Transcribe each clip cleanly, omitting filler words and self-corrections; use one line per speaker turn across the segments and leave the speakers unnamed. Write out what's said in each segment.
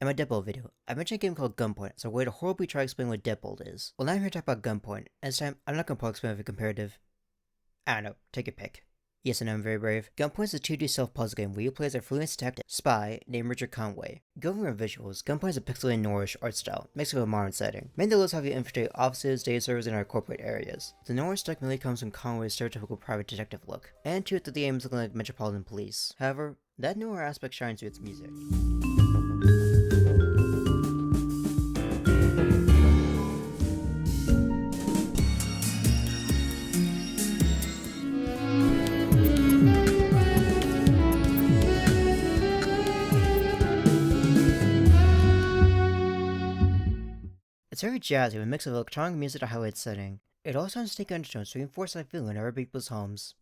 In my Deadbolt video, I mentioned a game called Gunpoint, so I'm going to horribly try to explain what Deadbolt is. Well, now I'm here to talk about Gunpoint, and this time, I'm not going to explain it comparative. I don't know, take your pick. Yes, I know I'm very brave. Gunpoint is a 2D self-puzzle game where you play as a freelance detective spy named Richard Conway. Going over visuals, Gunpoint is a pixelated noirish art style, mixed with a modern setting. Main deals have you infiltrate offices, data servers, and our corporate areas. The noirish style mainly comes from Conway's stereotypical private detective look, and to it that the game is looking like Metropolitan Police. However, that noir aspect shines through its music. It's very jazzy with a mix of electronic music to highlight its setting. It also has distinct undertones to reinforce that feeling in other people's homes.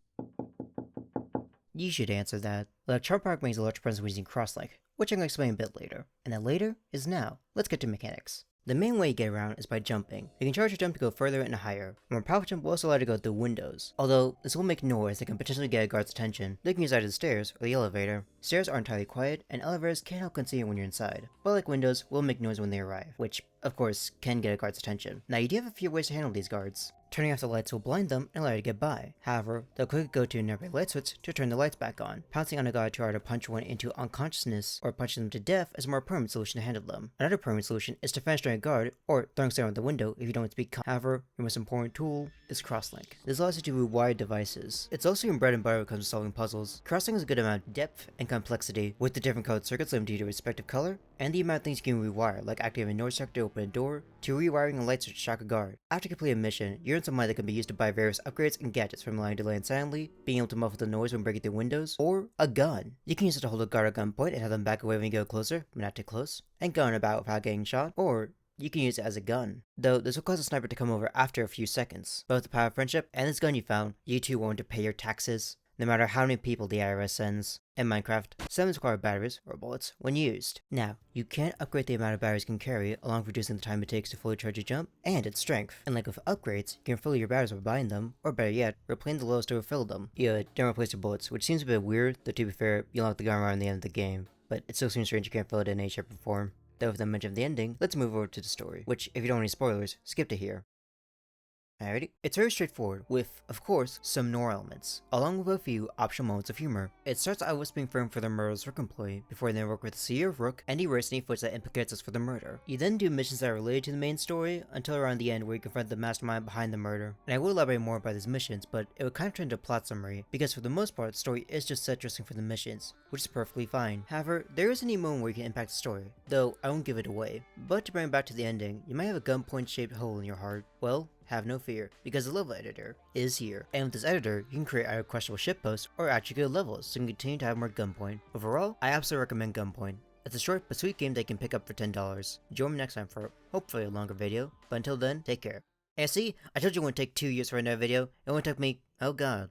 You should answer that. Electron Park makes a large presence when using cross-like, which I'm going to explain a bit later. And that later is now. Let's get to mechanics. The main way you get around is by jumping. You can charge your jump to go further and higher. A more powerful jump will also allow you to go through windows. Although, this will make noise that can potentially get a guard's attention. They can use either the stairs or the elevator. Stairs are entirely quiet, and elevators can't help conceal when you're inside. But like windows, will make noise when they arrive, which, of course, can get a guard's attention. Now you do have a few ways to handle these guards. Turning off the lights will blind them and allow you to get by. However, they'll quickly go to a nearby light switch to turn the lights back on. Pouncing on a guard to either punch one into unconsciousness or punching them to death is a more permanent solution to handle them. Another permanent solution is to defenestrate a guard or throwing someone out the window if you don't want to be caught. However, your most important tool is crosslink. This allows you to rewire devices. It's also your bread and butter when it comes to solving puzzles. Crosslink has a good amount of depth and complexity, with the different colored circuits limited to your respective color, and the amount of things you can rewire, like activating a noise detector to open a door, to rewiring a light switch to shock a guard. After completing a mission, you earn some money that can be used to buy various upgrades and gadgets, from allowing you to land silently, being able to muffle the noise when breaking through windows, or a gun. You can use it to hold a guard at gunpoint and have them back away when you go closer, but not too close, and go on about without getting shot, or you can use it as a gun. Though, this will cause a sniper to come over after a few seconds. But with the power of friendship and this gun you found, you too won't have to pay your taxes, no matter how many people the IRS sends. In Minecraft, summons require batteries, or bullets, when used. Now, you can't upgrade the amount of batteries you can carry, along with reducing the time it takes to fully charge your jump, and its strength. And like with upgrades, you can fill your batteries by buying them, or better yet, replaying the lowest to refill them. You don't replace your bullets, which seems a bit weird, though to be fair, you'll have the gun around the end of the game. But it still seems strange you can't fill it in any shape or form. Though with the mention of the ending, let's move over to the story, which, if you don't want any spoilers, skip to here. Alrighty. It's very straightforward, with, of course, some noir elements, along with a few optional moments of humor. It starts out with being framed for the murderous Rook employee, before they work with the CEO of Rook and erase any footage that implicates us for the murder. You then do missions that are related to the main story, until around the end where you confront the mastermind behind the murder. And I will elaborate more about these missions, but it would kind of turn into a plot summary, because for the most part, the story is just set dressing for the missions, which is perfectly fine. However, there is any moment where you can impact the story, though I won't give it away. But to bring it back to the ending, you might have a gunpoint shaped hole in your heart. Well, have no fear, because the level editor is here. And with this editor, you can create either questionable shitposts or actually good levels, so you can continue to have more Gunpoint. Overall, I absolutely recommend Gunpoint. It's a short but sweet game that you can pick up for $10. Join me next time for hopefully a longer video, but until then, take care. And see, I told you it wouldn't take 2 years for another video, it only took me, oh god,